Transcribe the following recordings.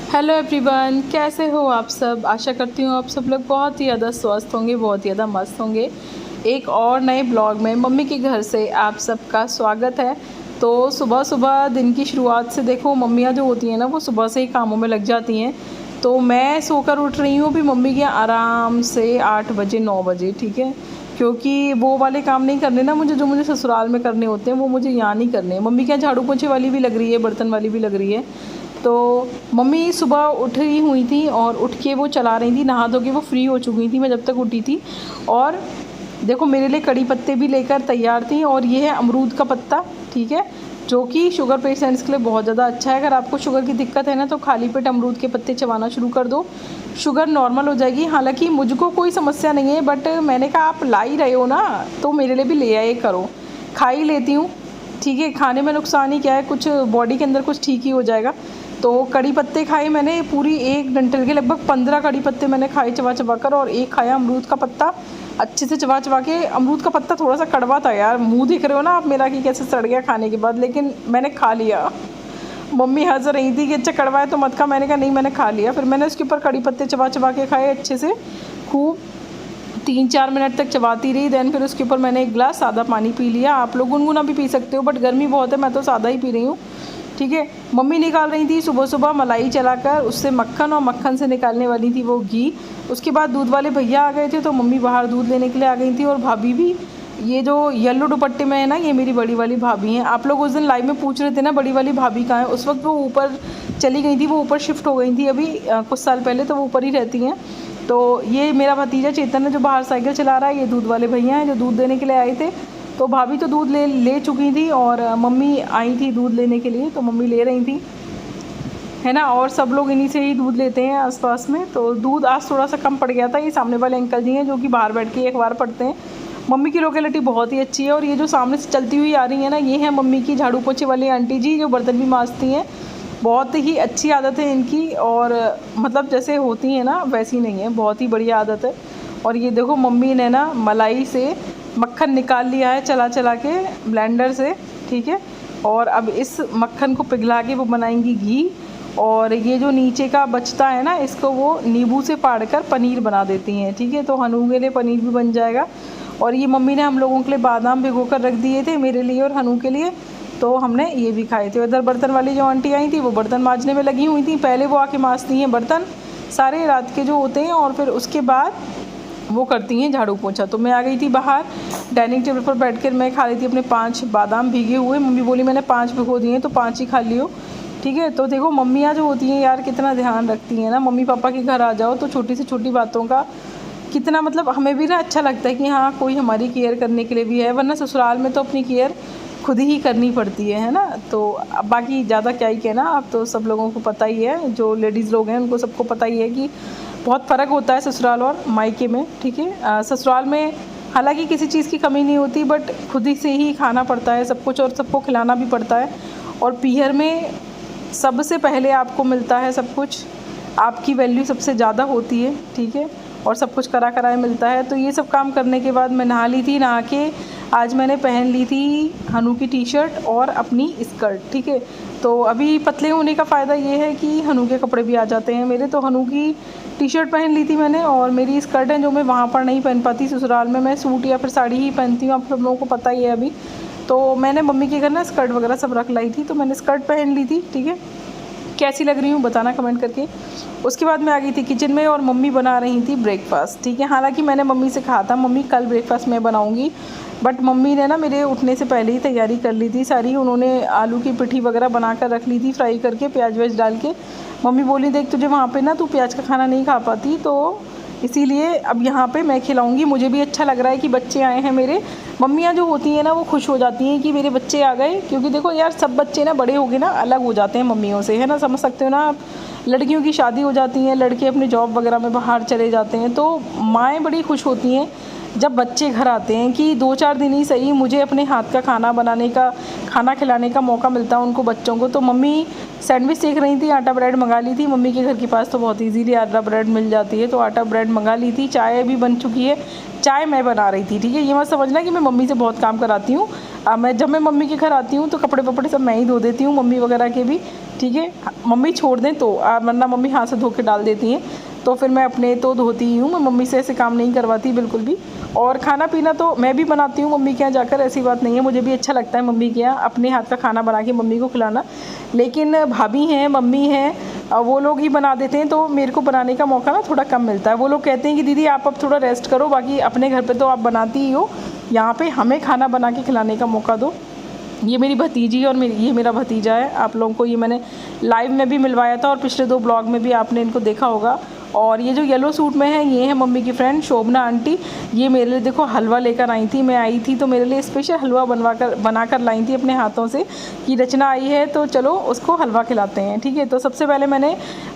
Hello everyone, कैसे हो आप सब। आशा करती हूँ आप सब लोग बहुत ही ज़्यादा स्वस्थ होंगे, बहुत ही ज़्यादा मस्त होंगे। एक और नए ब्लॉग में मम्मी के घर से आप सबका स्वागत है। तो सुबह सुबह दिन की शुरुआत से देखो, मम्मियाँ जो होती हैं ना वो सुबह से ही कामों में लग जाती हैं। तो मैं सोकर उठ रही हूँ भी मम्मी के आराम से 8 बजे 9 बजे, ठीक है। क्योंकि वो वाले काम नहीं करने ना मुझे, जो मुझे ससुराल में करने होते हैं वो मुझे यहाँ नहीं करने। मम्मी के यहाँ झाड़ू पोछे वाली भी लग रही है, बर्तन वाली भी लग रही है। तो मम्मी सुबह उठी हुई थी और उठ के वो चला रही थी, नहा धो के वो फ्री हो चुकी थी मैं जब तक उठी थी। और देखो मेरे लिए कड़ी पत्ते भी लेकर तैयार थी, और ये है अमरूद का पत्ता, ठीक है, जो कि शुगर पेशेंट्स के लिए बहुत ज़्यादा अच्छा है। अगर आपको शुगर की दिक्कत है ना तो खाली पेट अमरूद के पत्ते चबाना शुरू कर दो, शुगर नॉर्मल हो जाएगी। हालांकि मुझको कोई समस्या नहीं है, बट मैंने कहा आप ला ही रहे हो ना तो मेरे लिए भी ले आए करो, खा ही लेती हूँ, ठीक है। खाने में नुकसान ही क्या है, कुछ बॉडी के अंदर कुछ ठीक ही हो जाएगा। तो कड़ी पत्ते खाए मैंने, पूरी एक डंठल के लगभग 15 कड़ी पत्ते मैंने खाए चबा चबा कर, और एक खाया अमरूद का पत्ता अच्छे से चबा चबा के। अमरूद का पत्ता थोड़ा सा कड़वा था यार, मुंह देख रहे हो ना आप मेरा कि कैसे सड़ गया खाने के बाद, लेकिन मैंने खा लिया। मम्मी हंस रही थी कि अच्छा कड़वा है तो मत खा, मैंने कहा नहीं मैंने खा लिया। फिर मैंने उसके ऊपर कड़ी पत्ते चबा चबा के खाए अच्छे से, खूब 3-4 मिनट तक चबाती रही। देन फिर उसके ऊपर मैंने एक गिलास सादा पानी पी लिया। आप लोग गुनगुना भी पी सकते हो, बट गर्मी बहुत है, मैं तो सादा ही पी रही हूँ, ठीक है। मम्मी निकाल रही थी सुबह सुबह मलाई चलाकर, उससे मक्खन, और मक्खन से निकालने वाली थी वो घी। उसके बाद दूध वाले भैया आ गए थे तो मम्मी बाहर दूध लेने के लिए आ गई थी, और भाभी भी। ये जो येलो दुपट्टे में है ना, ये मेरी बड़ी वाली भाभी हैं। आप लोग उस दिन लाइव में पूछ रहे थे ना बड़ी वाली भाभी कहाँ है, उस वक्त वो ऊपर चली गई थी, वो ऊपर शिफ्ट हो गई थी अभी कुछ साल पहले, तो वो ऊपर ही रहती हैं। तो ये मेरा भतीजा चेतन है जो बाहर साइकिल चला रहा है, ये दूध वाले भैया हैं जो दूध देने के लिए आए थे। तो भाभी तो दूध ले चुकी थी, और मम्मी आई थी दूध लेने के लिए, तो मम्मी ले रही थी, है ना। और सब लोग इन्हीं से ही दूध लेते हैं आसपास में। तो दूध आज थोड़ा सा कम पड़ गया था। ये सामने वाले अंकल जी हैं जो कि बाहर बैठ के अखबार पढ़ते हैं। मम्मी की लोकेलिटी बहुत ही अच्छी है, और ये जो सामने से चलती हुई आ रही है ना, ये है मम्मी की झाड़ू पोछे वाली आंटी जी जो बर्तन भी मांजती हैं। बहुत ही अच्छी आदत है इनकी, और मतलब जैसे होती हैं ना वैसी नहीं है, बहुत ही बढ़िया आदत है। और ये देखो मम्मी ने ना मलाई से मक्खन निकाल लिया है चला चला के ब्लेंडर से, ठीक है। और अब इस मक्खन को पिघला के वो बनाएंगी घी, और ये जो नीचे का बचता है ना इसको वो नींबू से फाड़ कर पनीर बना देती हैं, ठीक है। तो हनू के लिए पनीर भी बन जाएगा। और ये मम्मी ने हम लोगों के लिए बादाम भिगो कर रख दिए थे, मेरे लिए और हनू के लिए, तो हमने ये भी खाए थे। इधर बर्तन वाली जो आंटी आई थी वो बर्तन मांजने में लगी हुई थी। पहले वो आके मांजती हैं बर्तन सारे रात के जो होते हैं, और फिर उसके बाद वो करती हैं झाड़ू पोछा। तो मैं आ गई थी बाहर, डाइनिंग टेबल पर बैठकर मैं खा रही थी अपने 5 बादाम भीगे हुए। मम्मी बोली मैंने 5 भिगो दिए तो 5 ही खा लियो, ठीक है। तो देखो मम्मियाँ जो होती हैं यार कितना ध्यान रखती हैं ना। मम्मी पापा के घर आ जाओ तो छोटी से छोटी बातों का कितना मतलब हमें भी ना अच्छा लगता है कि हाँ कोई हमारी केयर करने के लिए भी है, वरना ससुराल में तो अपनी केयर खुद ही करनी पड़ती है ना। तो अब बाकी ज़्यादा क्या ही कहना, अब तो सब लोगों को पता ही है, जो लेडीज़ लोग हैं उनको सबको पता ही है कि बहुत फ़र्क होता है ससुराल और मायके में, ठीक है। ससुराल में हालांकि किसी चीज़ की कमी नहीं होती, बट खुद ही से ही खाना पड़ता है सब कुछ, और सबको खिलाना भी पड़ता है। और पीहर में सबसे पहले आपको मिलता है सब कुछ, आपकी वैल्यू सबसे ज़्यादा होती है, ठीक है। और सब कुछ करा कराए मिलता है। तो ये सब काम करने के बाद मैं नहा ली थी। नहा के आज मैंने पहन ली थी हनू की टी शर्ट और अपनी स्कर्ट, ठीक है। तो अभी पतले होने का फ़ायदा ये है कि हनू के कपड़े भी आ जाते हैं मेरे। तो हनू की टी शर्ट पहन ली थी मैंने, और मेरी स्कर्ट है जो मैं वहाँ पर नहीं पहन पाती, ससुराल में मैं सूट या फिर साड़ी ही पहनती हूँ, आप सब लोगों को पता ही है अभी। तो मैंने मम्मी के घर ना स्कर्ट वगैरह सब रख लाई थी, तो मैंने स्कर्ट पहन ली थी, ठीक है। कैसी लग रही हूँ बताना कमेंट करके। उसके बाद मैं आ गई थी किचन में, और मम्मी बना रही थी ब्रेकफास्ट, ठीक है। हालांकि मैंने मम्मी से कहा था मम्मी कल ब्रेकफास्ट मैं बनाऊँगी, बट मम्मी ने ना मेरे उठने से पहले ही तैयारी कर ली थी सारी। उन्होंने आलू की पिठी वगैरह बना कर रख ली थी फ्राई करके, प्याज व्याज डाल के। मम्मी बोली देख तुझे वहाँ पे ना तू प्याज का खाना नहीं खा पाती, तो इसीलिए अब यहाँ पे मैं खिलाऊंगी। मुझे भी अच्छा लग रहा है कि बच्चे आए हैं मेरे। मम्मियाँ जो होती हैं ना वो खुश हो जाती हैं कि मेरे बच्चे आ गए, क्योंकि देखो यार सब बच्चे ना बड़े हो गए ना अलग हो जाते हैं मम्मियों से, है ना, समझ सकते हो ना आप। लड़कियों की शादी हो जाती हैं, लड़के अपने जॉब वगैरह में बाहर चले जाते हैं, तो माएँ बड़ी खुश होती हैं जब बच्चे घर आते हैं कि 2-4 दिन ही सही मुझे अपने हाथ का खाना बनाने का, खाना खिलाने का मौका मिलता है उनको, बच्चों को। तो मम्मी सैंडविच सेक रही थी, आटा ब्रेड मंगा ली थी। मम्मी के घर के पास तो बहुत इजीली आटा ब्रेड मिल जाती है, तो आटा ब्रेड मंगा ली थी। चाय भी बन चुकी है, चाय मैं बना रही थी, ठीक है। ये मत समझना कि मैं मम्मी से बहुत काम कराती हूँ। जब मैं मम्मी के घर आती हूँ तो कपड़े वपड़े सब मैं ही धो देती हूँ, मम्मी वगैरह के भी, ठीक है। मम्मी छोड़ दें तो, वरना मम्मी हाथ से धो के डाल देती हैं, तो फिर मैं अपने तो धोती ही हूँ। मैं मम्मी से ऐसे काम नहीं करवाती बिल्कुल भी। और खाना पीना तो मैं भी बनाती हूँ मम्मी के यहाँ जाकर, ऐसी बात नहीं है। मुझे भी अच्छा लगता है मम्मी के यहाँ अपने हाथ का खाना बना के मम्मी को खिलाना। लेकिन भाभी हैं, मम्मी हैं, वो लोग ही बना देते हैं, तो मेरे को बनाने का मौका ना थोड़ा कम मिलता है। वो लोग कहते हैं कि दीदी आप अब थोड़ा रेस्ट करो, बाकी अपने घर पे तो आप बनाती ही हो, यहाँ पे हमें खाना बना के खिलाने का मौका दो। ये मेरी भतीजी और ये मेरा भतीजा है। आप लोगों को ये मैंने लाइव में भी मिलवाया था और पिछले 2 ब्लॉग में भी आपने इनको देखा होगा। और ये जो येलो सूट में है ये है मम्मी की फ्रेंड शोभना आंटी। ये मेरे लिए देखो हलवा लेकर आई थी, मैं आई थी तो मेरे लिए स्पेशल हलवा बनाकर लाई थी अपने हाथों से, कि रचना आई है तो चलो उसको हलवा खिलाते हैं, ठीक है। तो सबसे पहले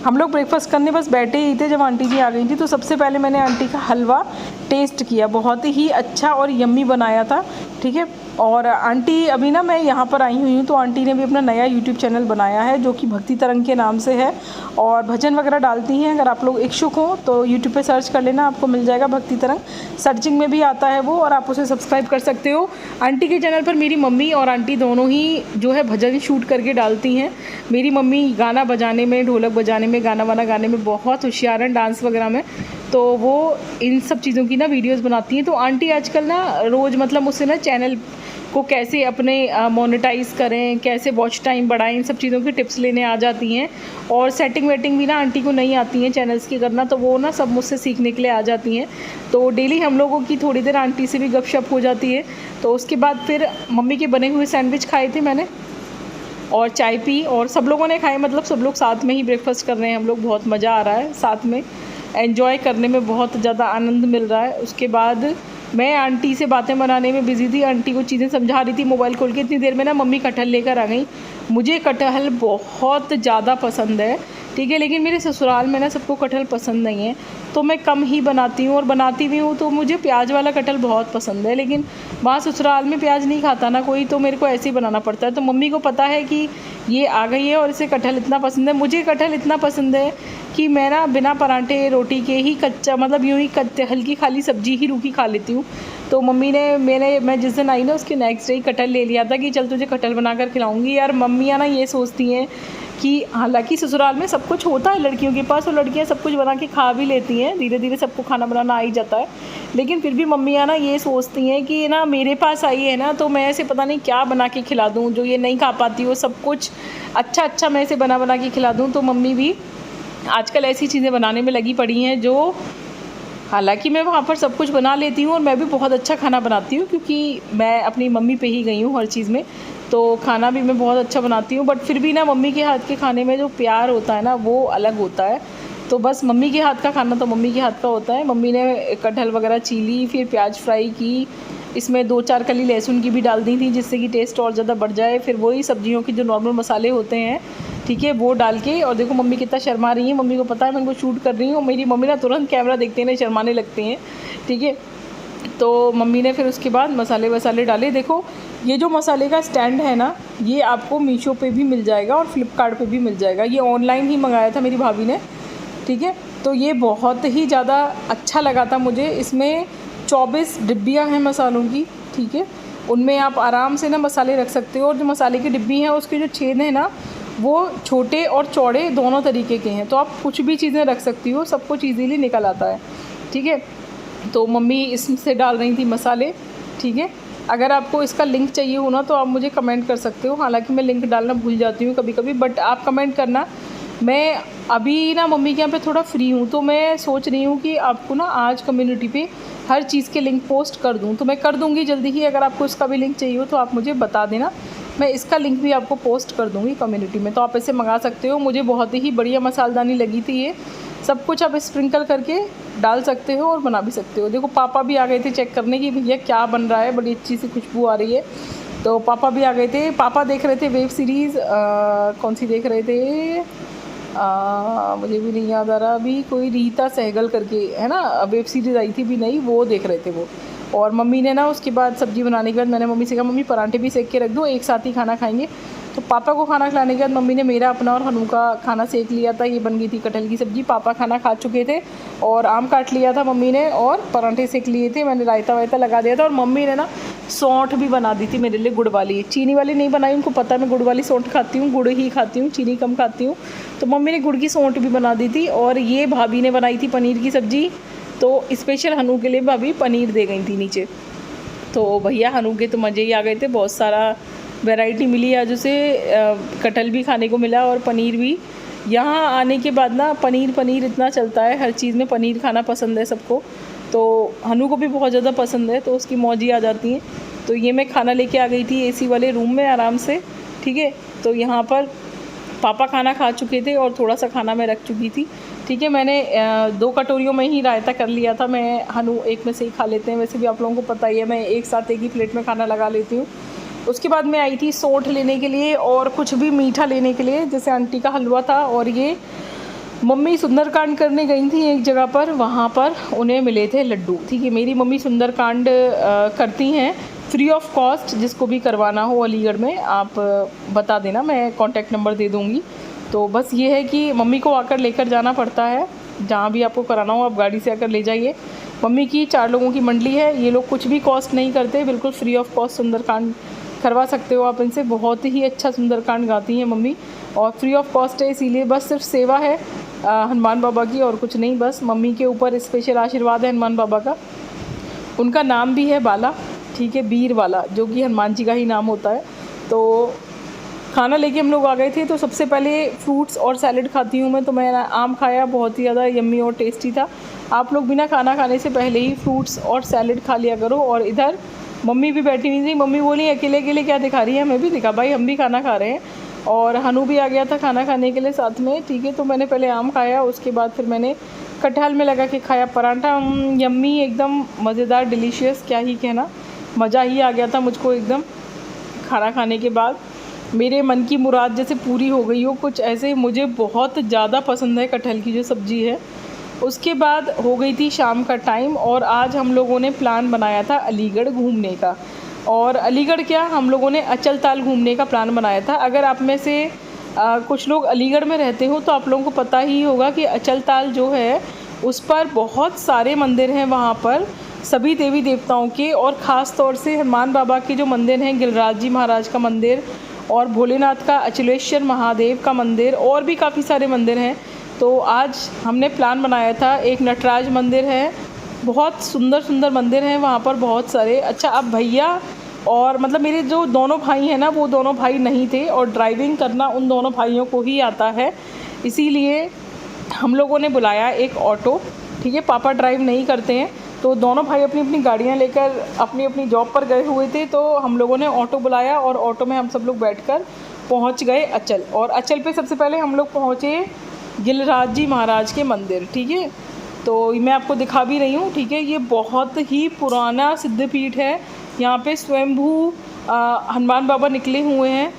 हम लोग ब्रेकफास्ट करने बस बैठे ही थे जब आंटी जी आ गई थी, तो सबसे पहले मैंने आंटी का हलवा टेस्ट किया, बहुत ही अच्छा और यम्मी बनाया था, ठीक है। और आंटी अभी ना मैं यहाँ पर आई हुई हूँ, तो आंटी ने भी अपना नया यूट्यूब चैनल बनाया है जो कि भक्ति तरंग के नाम से है, और भजन वगैरह डालती हैं। अगर आप लोग इच्छुक हो तो यूट्यूब पे सर्च कर लेना, आपको मिल जाएगा भक्ति तरंग, सर्चिंग में भी आता है वो, और आप उसे सब्सक्राइब कर सकते हो। आंटी के चैनल पर मेरी मम्मी और आंटी दोनों ही जो है भजन शूट करके डालती हैं। मेरी मम्मी गाना बजाने में, ढोलक बजाने में, गाना वाना गाने में बहुत होशियार हैं, डांस वगैरह में, तो वो इन सब चीज़ों की ना वीडियोस बनाती हैं। तो आंटी आजकल ना रोज़ मतलब मुझसे ना चैनल को कैसे अपने मोनेटाइज़ करें, कैसे वॉच टाइम बढ़ाएं, इन सब चीज़ों की टिप्स लेने आ जाती हैं। और सेटिंग वेटिंग भी ना आंटी को नहीं आती हैं चैनल्स की करना, तो वो ना सब मुझसे सीखने के लिए आ जाती हैं। तो डेली हम लोगों की थोड़ी देर आंटी से भी गपशप हो जाती है। तो उसके बाद फिर मम्मी के बने हुए सैंडविच खाए थे मैंने, और चाय पी, और सब लोगों ने खाए, मतलब सब लोग साथ में ही ब्रेकफास्ट कर रहे हैं हम लोग। बहुत मज़ा आ रहा है, साथ में एंजॉय करने में बहुत ज़्यादा आनंद मिल रहा है। उसके बाद मैं आंटी से बातें बनाने में बिज़ी थी, आंटी को चीज़ें समझा रही थी मोबाइल खोल के। इतनी देर में ना मम्मी कटहल लेकर आ गई। मुझे कटहल बहुत ज़्यादा पसंद है, ठीक है, लेकिन मेरे ससुराल में ना सबको कटहल पसंद नहीं है, तो मैं कम ही बनाती हूँ, और बनाती भी हूँ तो मुझे प्याज वाला कटहल बहुत पसंद है। लेकिन वहाँ ससुराल में प्याज नहीं खाता ना कोई, तो मेरे को ऐसे ही बनाना पड़ता है। तो मम्मी को पता है कि ये आ गई है और इसे कटहल इतना पसंद है। मुझे कटहल इतना पसंद है कि मैं ना बिना पराठे रोटी के ही कच्चा, मतलब यूँ ही हल्की खाली सब्जी ही रूखी खा लेती हूँ। तो मम्मी ने मैं जिस दिन आई ना उसके नेक्स्ट डे ही कटहल ले लिया था कि चल तुझे कटहल बनाकर खिलाऊंगी। यार मम्मियाँ ना ये सोचती हैं कि हालांकि ससुराल में सब कुछ होता है लड़कियों के पास, और लड़कियां सब कुछ बना के खा भी लेती हैं, धीरे धीरे सबको खाना बनाना आ ही जाता है। लेकिन फिर भी मम्मियाँ ना ये सोचती हैं कि ना मेरे पास आई है ना, तो मैं ऐसे पता नहीं क्या बना के खिला दूँ, जो ये नहीं खा पाती हो सब कुछ अच्छा मैं इसे बना के खिला दूँ। तो मम्मी भी आजकल ऐसी चीज़ें बनाने में लगी पड़ी हैं जो, हालांकि मैं वहाँ पर सब कुछ बना लेती हूँ और मैं भी बहुत अच्छा खाना बनाती हूँ, क्योंकि मैं अपनी मम्मी पे ही गई हूँ हर चीज़ में, तो खाना भी मैं बहुत अच्छा बनाती हूँ। बट फिर भी ना मम्मी के हाथ के खाने में जो प्यार होता है ना वो अलग होता है। तो बस मम्मी के हाथ का खाना तो मम्मी के हाथ का होता है। मम्मी ने कटहल वगैरह चीली, फिर प्याज फ्राई की, इसमें 2-4 कली लहसुन की भी डाल दी थी जिससे कि टेस्ट और ज़्यादा बढ़ जाए। फिर वही सब्जियों के जो नॉर्मल मसाले होते हैं, ठीक है, वो डाल के, और देखो मम्मी कितना शर्मा रही है, मम्मी को पता है मैं इनको शूट कर रही हूँ। मेरी मम्मी ना तुरंत कैमरा देखते हैं ना शर्माने लगते हैं, ठीक है। तो मम्मी ने फिर उसके बाद मसाले वसाले डाले। देखो ये जो मसाले का स्टैंड है ना, ये आपको मीशो पे भी मिल जाएगा और फ्लिपकार्ट पे भी मिल जाएगा। ये ऑनलाइन ही मंगाया था मेरी भाभी ने, ठीक है। तो ये बहुत ही ज़्यादा अच्छा लगा था मुझे। इसमें 24 डिब्बियाँ हैं मसालों की, ठीक है, उनमें आप आराम से ना मसाले रख सकते हो। और जो मसाले की डिब्बी हैं उसके जो छेद हैं ना, वो छोटे और चौड़े दोनों तरीके के हैं, तो आप कुछ भी चीज़ें रख सकती हो, सब कुछ ईज़िली निकल आता है, ठीक है। तो मम्मी इससे डाल रही थी मसाले, ठीक है। अगर आपको इसका लिंक चाहिए हो ना तो आप मुझे कमेंट कर सकते हो, हालांकि मैं लिंक डालना भूल जाती हूँ कभी कभी, बट आप कमेंट करना। मैं अभी ना मम्मी के यहाँ पे थोड़ा फ्री हूँ, तो मैं सोच रही हूँ कि आपको ना आज कम्युनिटी पे हर चीज़ के लिंक पोस्ट कर दूँ, तो मैं कर दूँगी जल्दी ही। अगर आपको इसका भी लिंक चाहिए हो तो आप मुझे बता देना, मैं इसका लिंक भी आपको पोस्ट कर दूँगी कम्युनिटी में, तो आप इसे मंगा सकते हो। मुझे बहुत ही बढ़िया मसालदानी लगी थी ये, सब कुछ आप स्प्रिंकल करके डाल सकते हो और बना भी सकते हो। देखो पापा भी आ गए थे चेक करने की भैया क्या बन रहा है, बड़ी अच्छी सी खुशबू आ रही है। तो पापा भी आ गए थे, पापा देख रहे थे वेब सीरीज़, कौन सी देख रहे थे, मुझे भी नहीं याद आ रहा अभी, कोई रीता सहगल करके है ना वेब सीरीज़ आई थी भी नहीं, वो देख रहे थे वो। और मम्मी ने ना उसके बाद सब्ज़ी बनाने के बाद मैंने मम्मी से कहा मम्मी पराठे भी सेक के रख दो, एक साथ ही खाना खाएंगे। तो पापा को खाना खिलाने के बाद मम्मी ने मेरा अपना और हनू का खाना सेक लिया था। ये बन गई थी कटहल की सब्ज़ी। पापा खाना खा चुके थे और आम काट लिया था मम्मी ने और पराठे सेक लिए थे। मैंने रायता वायता लगा दिया था और मम्मी ने ना सौंठ भी बना दी थी मेरे लिए, गुड़ वाली। चीनी वाली नहीं बनाई, उनको पता है मैं गुड़ वाली सौंठ खाती हूँ, गुड़ ही खाती हूँ, चीनी कम खाती हूँ। तो मम्मी ने गुड़ की सौंठ भी बना दी थी। और ये भाभी ने बनाई थी पनीर की सब्ज़ी, तो स्पेशल हनू के लिए भाभी पनीर दे गई थी नीचे। तो भैया हनू के तो मज़े ही आ गए थे, बहुत सारा वैरायटी मिली आज उसे, कटहल भी खाने को मिला और पनीर भी। यहाँ आने के बाद ना पनीर इतना चलता है, हर चीज़ में पनीर खाना पसंद है सबको। तो हनू को भी बहुत ज़्यादा पसंद है, तो उसकी मौज ही आ जाती है। तो ये मैं खाना लेके आ गई थी एसी वाले रूम में आराम से, ठीक है। तो यहाँ पर पापा खाना खा चुके थे और थोड़ा सा खाना मैं रख चुकी थी, ठीक है। मैंने 2 कटोरियों में ही रायता कर लिया था। मैं हनू एक में से ही खा लेते हैं, वैसे भी आप लोगों को पता ही है मैं एक साथ एक ही प्लेट में खाना लगा लेती हूँ। उसके बाद मैं आई थी सौंठ लेने के लिए और कुछ भी मीठा लेने के लिए, जैसे आंटी का हलवा था। और ये मम्मी सुंदरकांड करने गई थी एक जगह पर, वहाँ पर उन्हें मिले थे लड्डू, ठीक है। मेरी मम्मी सुंदरकांड करती हैं फ्री ऑफ कॉस्ट, जिसको भी करवाना हो अलीगढ़ में आप बता देना, मैं कॉन्टैक्ट नंबर दे दूँगी। तो बस ये है कि मम्मी को आकर लेकर जाना पड़ता है, जहाँ भी आपको कराना हो आप गाड़ी से आकर ले जाइए। मम्मी की 4 लोगों की मंडली है, ये लोग कुछ भी कॉस्ट नहीं करते, बिल्कुल फ्री ऑफ कॉस्ट सुंदरकांड करवा सकते हो आप इनसे। बहुत ही अच्छा सुंदरकांड गाती हैं मम्मी और फ्री ऑफ कॉस्ट है, इसीलिए बस सिर्फ सेवा है हनुमान बाबा की और कुछ नहीं। बस मम्मी के ऊपर स्पेशल आशीर्वाद है हनुमान बाबा का। उनका नाम भी है बाला, ठीक है, बीर वाला, जो कि हनुमान जी का ही नाम होता है। तो खाना लेके हम लोग आ गए थे। तो सबसे पहले फ्रूट्स और सैलेड खाती हूँ मैं, तो मैं आम खाया, बहुत ही ज़्यादा यम्मी और टेस्टी था। आप लोग बिना खाना खाने से पहले ही फ्रूट्स और सैलेड खा लिया करो। और इधर मम्मी भी बैठी हुई थी, मम्मी बोली अकेले अकेले क्या दिखा रही है, हमें भी दिखा भाई, हम भी खाना खा रहे हैं। और हनू भी आ गया था खाना खाने के लिए साथ में, ठीक है। तो मैंने पहले आम खाया, उसके बाद फिर मैंने कटहल में लगा के खाया पराठा, यम्मी, एकदम मज़ेदार, डिलीशियस, क्या ही कहना, मज़ा ही आ गया था मुझको एकदम। खाना खाने के बाद मेरे मन की मुराद जैसे पूरी हो गई हो कुछ ऐसे, मुझे बहुत ज़्यादा पसंद है कटहल की जो सब्ज़ी है। उसके बाद हो गई थी शाम का टाइम और आज हम लोगों ने प्लान बनाया था अलीगढ़ घूमने का। और अलीगढ़ क्या, हम लोगों ने अचल ताल घूमने का प्लान बनाया था। अगर आप में से कुछ लोग अलीगढ़ में रहते हो तो आप लोगों को पता ही होगा कि अचल ताल जो है उस पर बहुत सारे मंदिर हैं, वहाँ पर सभी देवी देवताओं के, और ख़ास तौर से हनुमान बाबा के जो मंदिर हैं, गिरिराज जी महाराज का मंदिर और भोलेनाथ का अचलेश्वर महादेव का मंदिर, और भी काफ़ी सारे मंदिर हैं। तो आज हमने प्लान बनाया था, एक नटराज मंदिर है, बहुत सुंदर सुंदर मंदिर हैं वहाँ पर बहुत सारे। अच्छा, अब भैया और मतलब मेरे जो दोनों भाई हैं ना, वो दोनों भाई नहीं थे और ड्राइविंग करना उन दोनों भाइयों को ही आता है, इसीलिए हम लोगों ने बुलाया एक ऑटो, ठीक है। पापा ड्राइव नहीं करते हैं, तो दोनों भाई अपनी अपनी गाड़ियाँ लेकर अपनी अपनी जॉब पर गए हुए थे, तो हम लोगों ने ऑटो बुलाया और ऑटो में हम सब लोग बैठकर पहुंच गए अचल। और अचल पे सबसे पहले हम लोग पहुंचे गिरिराज जी महाराज के मंदिर, ठीक है। तो मैं आपको दिखा भी रही हूँ, ठीक है। ये बहुत ही पुराना सिद्धपीठ है, यहाँ पे स्वयंभू हनुमान बाबा निकले हुए हैं,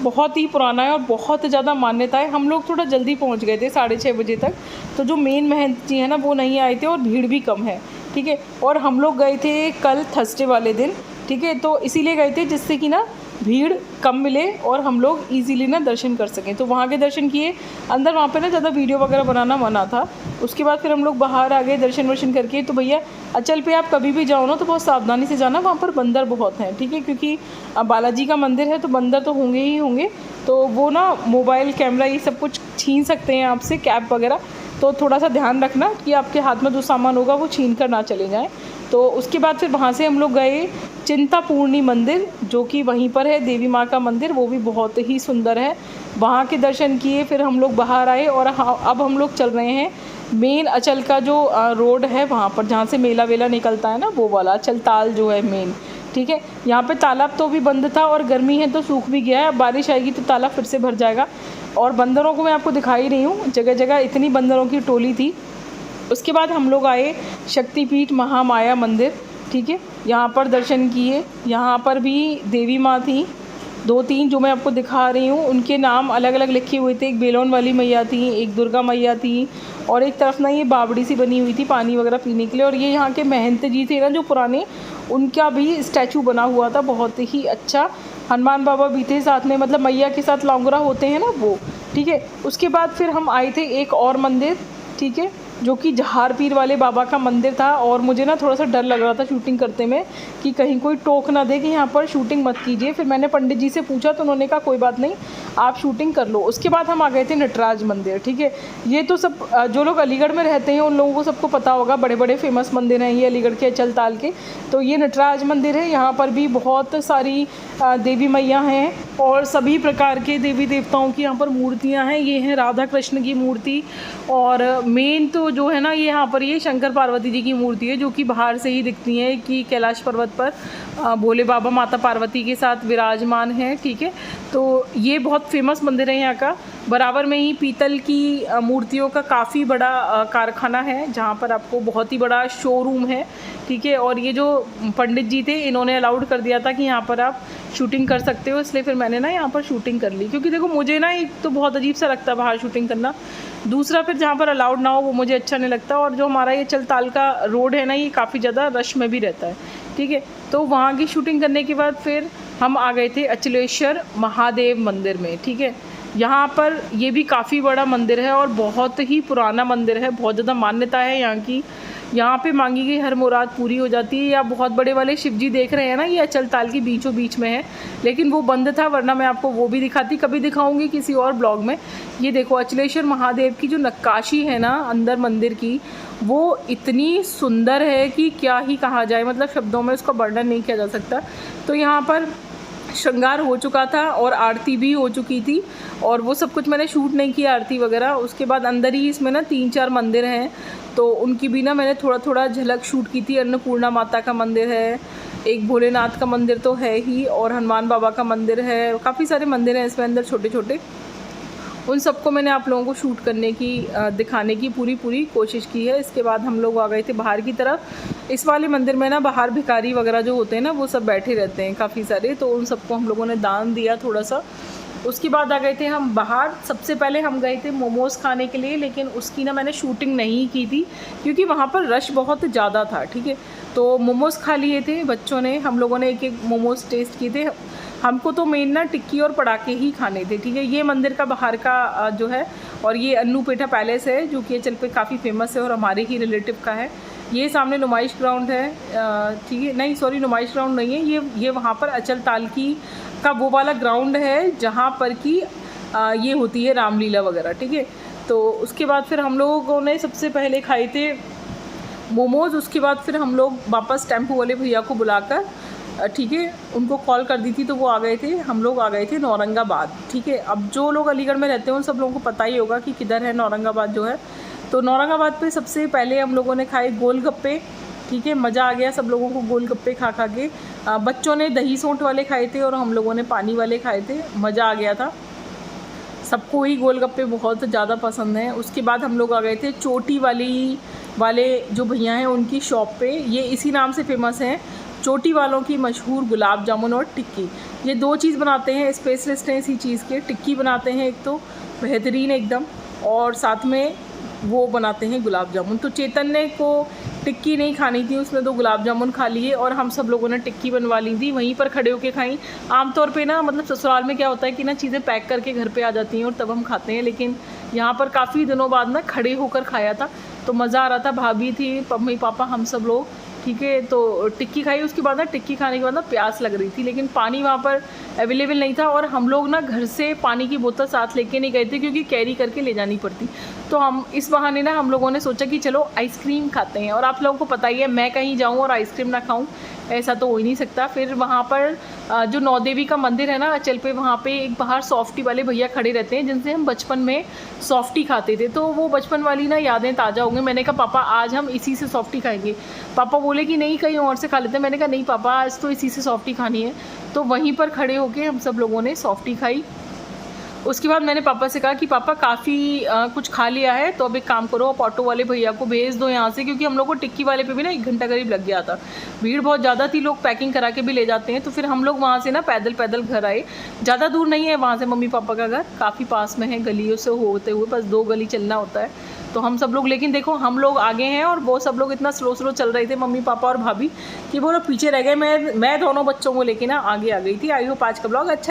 बहुत ही पुराना है और बहुत ज़्यादा मान्यता है। हम लोग थोड़ा जल्दी पहुँच गए थे 6:30 बजे तक, तो जो मेन महंत जी हैं ना वो नहीं आए थे और भीड़ भी कम है, ठीक है। और हम लोग गए थे कल थर्सडे वाले दिन, ठीक है, तो इसीलिए गए थे जिससे कि ना भीड़ कम मिले और हम लोग इजीली ना दर्शन कर सकें। तो वहाँ के दर्शन किए, अंदर वहाँ पे ना ज़्यादा वीडियो वगैरह बनाना मना था। उसके बाद फिर हम लोग बाहर आ गए दर्शन वर्शन करके। तो भैया अचल पे आप कभी भी जाओ ना तो बहुत सावधानी से जाना, वहाँ पर बंदर बहुत हैं, ठीक है, क्योंकि बालाजी का मंदिर है तो बंदर तो होंगे ही होंगे। तो वो ना मोबाइल कैमरा ये सब कुछ छीन सकते हैं आपसे, कैप वगैरह, तो थोड़ा सा ध्यान रखना कि आपके हाथ में जो सामान होगा वो छीन कर ना चले जाएँ। तो उसके बाद फिर वहाँ से हम लोग गए चिंतापूर्णी मंदिर, जो कि वहीं पर है, देवी माँ का मंदिर, वो भी बहुत ही सुंदर है, वहाँ के दर्शन किए। फिर हम लोग बाहर आए और अब हम लोग चल रहे हैं मेन अचल का जो रोड है वहाँ पर, जहाँ से मेला वेला निकलता है ना, वो वाला अचल ताल जो है मेन, ठीक है। यहाँ पे तालाब तो भी बंद था और गर्मी है तो सूख भी गया है, अब बारिश आएगी तो तालाब फिर से भर जाएगा। और बंदरों को मैं आपको दिखा ही रही हूँ, जगह जगह इतनी बंदरों की टोली थी। उसके बाद हम लोग आए शक्तिपीठ महामाया मंदिर, ठीक है, यहाँ पर दर्शन किए। यहाँ पर भी देवी माँ थी 2-3 जो मैं आपको दिखा रही हूँ, उनके नाम अलग अलग लिखे हुए थे। एक बेलोन वाली मैया थी, एक दुर्गा मैया थी, और एक तरफ ना ये बावड़ी सी बनी हुई थी पानी वगैरह पीने के लिए। और ये यहाँ के महंत जी थे ना जो पुराने, उनका भी स्टैचू बना हुआ था बहुत ही अच्छा। हनुमान बाबा भी थे साथ में, मतलब मैया के साथ लांगुरा होते हैं ना वो, ठीक है। उसके बाद फिर हम आए थे एक और मंदिर, ठीक है, जो कि जहार पीर वाले बाबा का मंदिर था। और मुझे ना थोड़ा सा डर लग रहा था शूटिंग करते में कि कहीं कोई टोक ना दे कि यहाँ पर शूटिंग मत कीजिए। फिर मैंने पंडित जी से पूछा तो उन्होंने कहा कोई बात नहीं, आप शूटिंग कर लो। उसके बाद हम आ गए थे नटराज मंदिर, ठीक है। ये तो सब जो लोग अलीगढ़ में रहते हैं उन लोगों को सबको पता होगा, बड़े बड़े फेमस मंदिर हैं ये अलीगढ़ के अचल ताल के। तो ये नटराज मंदिर है, यहाँ पर भी बहुत सारी देवी मैया हैं और सभी प्रकार के देवी देवताओं की यहाँ पर मूर्तियाँ हैं। ये हैं राधा कृष्ण की मूर्ति, और मेन तो जो है ना ये यहाँ पर ये शंकर पार्वती जी की मूर्ति है, जो कि बाहर से ही दिखती है कि कैलाश पर्वत पर भोले बाबा माता पार्वती के साथ विराजमान है, ठीक है। तो ये बहुत फेमस मंदिर है यहाँ का। बराबर में ही पीतल की मूर्तियों का काफ़ी बड़ा कारखाना है, जहाँ पर आपको बहुत ही बड़ा शोरूम है, ठीक है। और ये जो पंडित जी थे इन्होंने अलाउड कर दिया था कि यहाँ पर आप शूटिंग कर सकते हो, इसलिए फिर मैंने ना यहाँ पर शूटिंग कर ली। क्योंकि देखो मुझे ना एक तो बहुत अजीब सा लगता है बाहर शूटिंग करना, दूसरा फिर जहाँ पर अलाउड ना हो वो मुझे अच्छा नहीं लगता। और जो हमारा ये चलताल का रोड है ना ये काफ़ी ज़्यादा रश में भी रहता है, ठीक है। तो वहाँ की शूटिंग करने के बाद फिर हम आ गए थे अचलेश्वर महादेव मंदिर में, ठीक है। यहाँ पर ये भी काफ़ी बड़ा मंदिर है और बहुत ही पुराना मंदिर है, बहुत ज़्यादा मान्यता है यहाँ की। यहाँ पे मांगी गई हर मुराद पूरी हो जाती है। या बहुत बड़े वाले शिव जी देख रहे हैं ना, ये अचल ताल के बीचों बीच में है, लेकिन वो बंद था, वरना मैं आपको वो भी दिखाती, कभी दिखाऊंगी किसी और ब्लॉग में। ये देखो अचलेश्वर महादेव की जो नक्काशी है ना अंदर मंदिर की, वो इतनी सुंदर है कि क्या ही कहा जाए, मतलब शब्दों में उसका वर्णन नहीं किया जा सकता। तो यहाँ पर श्रृंगार हो चुका था और आरती भी हो चुकी थी, और वो सब कुछ मैंने शूट नहीं किया आरती वगैरह। उसके बाद अंदर ही इसमें ना 3-4 मंदिर हैं, तो उनकी भी ना मैंने थोड़ा थोड़ा झलक शूट की थी। अन्नपूर्णा माता का मंदिर है, एक भोलेनाथ का मंदिर तो है ही, और हनुमान बाबा का मंदिर है, काफ़ी सारे मंदिर हैं इसमें अंदर छोटे छोटे। उन सबको मैंने आप लोगों को शूट करने की दिखाने की पूरी कोशिश की है। इसके बाद हम लोग आ गए थे बाहर की तरफ। इस वाले मंदिर में ना बाहर भिखारी वगैरह जो होते हैं ना वो सब बैठे रहते हैं काफ़ी सारे, तो उन सबको हम लोगों ने दान दिया थोड़ा सा। उसके बाद आ गए थे हम बाहर। सबसे पहले हम गए थे मोमोज़ खाने के लिए, लेकिन उसकी ना मैंने शूटिंग नहीं की थी क्योंकि वहाँ पर रश बहुत ज़्यादा था, ठीक है। तो मोमोज़ खा लिए थे बच्चों ने, हम लोगों ने एक एक मोमोज़ टेस्ट किए थे। हमको तो मेन ना टिक्की और पटाखे ही खाने थे, ठीक है। ये मंदिर का बाहर का जो है, और ये अन्नू पेठा पैलेस है जो कि अचल पे काफ़ी फेमस है और हमारे ही रिलेटिव का है। ये सामने नुमाइश ग्राउंड है, ठीक है, नहीं सॉरी नुमाइश ग्राउंड नहीं है, ये वहाँ पर अचल ताल की का वो वाला ग्राउंड है जहाँ पर कि ये होती है रामलीला वगैरह, ठीक है। तो उसके बाद फिर हम लोगों ने सबसे पहले खाए थे मोमोज़। उसके बाद फिर हम लोग वापस टेम्पो वाले भैया को बुलाकर, ठीक है, उनको कॉल कर दी थी तो वो आ गए थे। हम लोग आ गए थे नौरंगाबाद, ठीक है। अब जो लोग अलीगढ़ में रहते हैं उन सब लोगों को पता ही होगा कि किधर है नौरंगाबाद जो है। तो नौरंगाबाद पे सबसे पहले हम लोगों ने खाए गोलगप्पे, ठीक है। मज़ा आ गया सब लोगों को गोलगप्पे खा खा के। बच्चों ने दही सोंठ वाले खाए थे और हम लोगों ने पानी वाले खाए थे, मज़ा आ गया था। सबको ही गोलगप्पे बहुत ज़्यादा पसंद हैं। उसके बाद हम लोग आ गए थे चोटी वाले जो भैया हैं उनकी शॉप पे। ये इसी नाम से फेमस हैं, चोटी वालों की मशहूर गुलाब जामुन और टिक्की। ये 2 चीज़ बनाते हैं, स्पेशलिस्ट हैं इसी चीज़ के। टिक्की बनाते हैं एक तो बेहतरीन एकदम, और साथ में वो बनाते हैं गुलाब जामुन। तो चैतन्य को टिक्की नहीं खानी थी, उसने 2 गुलाब जामुन खा लिए और हम सब लोगों ने टिक्की बनवा ली थी, वहीं पर खड़े होके खाई। आमतौर पे ना मतलब ससुराल में क्या होता है कि ना चीज़ें पैक करके घर पे आ जाती हैं और तब हम खाते हैं, लेकिन यहाँ पर काफ़ी दिनों बाद ना खड़े होकर खाया था तो मज़ा आ रहा था। भाभी थी, मम्मी पापा, हम सब लोग, ठीक है। तो टिक्की खाई। उसके बाद ना टिक्की खाने के बाद ना प्यास लग रही थी, लेकिन पानी वहाँ पर अवेलेबल नहीं था, और हम लोग ना घर से पानी की बोतल साथ लेके नहीं गए थे क्योंकि कैरी करके ले जानी पड़ती। तो हम इस बहाने ना हम लोगों ने सोचा कि चलो आइसक्रीम खाते हैं। और आप लोगों को पता ही है मैं कहीं जाऊँ और आइसक्रीम ना खाऊँ, ऐसा तो हो ही नहीं सकता। फिर वहाँ पर जो नौदेवी का मंदिर है ना अचल पे, वहाँ पे एक बाहर सॉफ्टी वाले भैया खड़े रहते हैं जिनसे हम बचपन में सॉफ्टी खाते थे। तो वो बचपन वाली ना यादें ताज़ा होंगी। मैंने कहा पापा आज हम इसी से सॉफ्टी खाएंगे। पापा बोले कि नहीं कहीं और से खा लेते हैं। मैंने कहा नहीं पापा आज तो इसी से सॉफ्टी खानी है। तो वहीं पर खड़े होके हम सब लोगों ने सॉफ्टी खाई। उसके बाद मैंने पापा से कहा कि पापा काफ़ी कुछ खा लिया है, तो अब एक काम करो, आप ऑटो वाले भैया को भेज दो यहाँ से, क्योंकि हम लोग को टिक्की वाले पे भी ना 1 घंटा करीब लग गया था। भीड़ बहुत ज़्यादा थी, लोग पैकिंग करा के भी ले जाते हैं। तो फिर हम लोग वहाँ से ना पैदल घर आए। ज़्यादा दूर नहीं है वहाँ से मम्मी पापा का घर, काफ़ी पास में है, गलियों से होते हुए बस 2 गली चलना होता है। तो हम सब लोग, लेकिन देखो हम लोग आगे हैं और वो सब लोग इतना स्लो स्लो चल रहे थे, मम्मी पापा और भाभी, कि वो लोग पीछे रह गए। मैं दोनों बच्चों को लेके ना आगे आ गई थी। आई होप आज का ब्लॉग अच्छा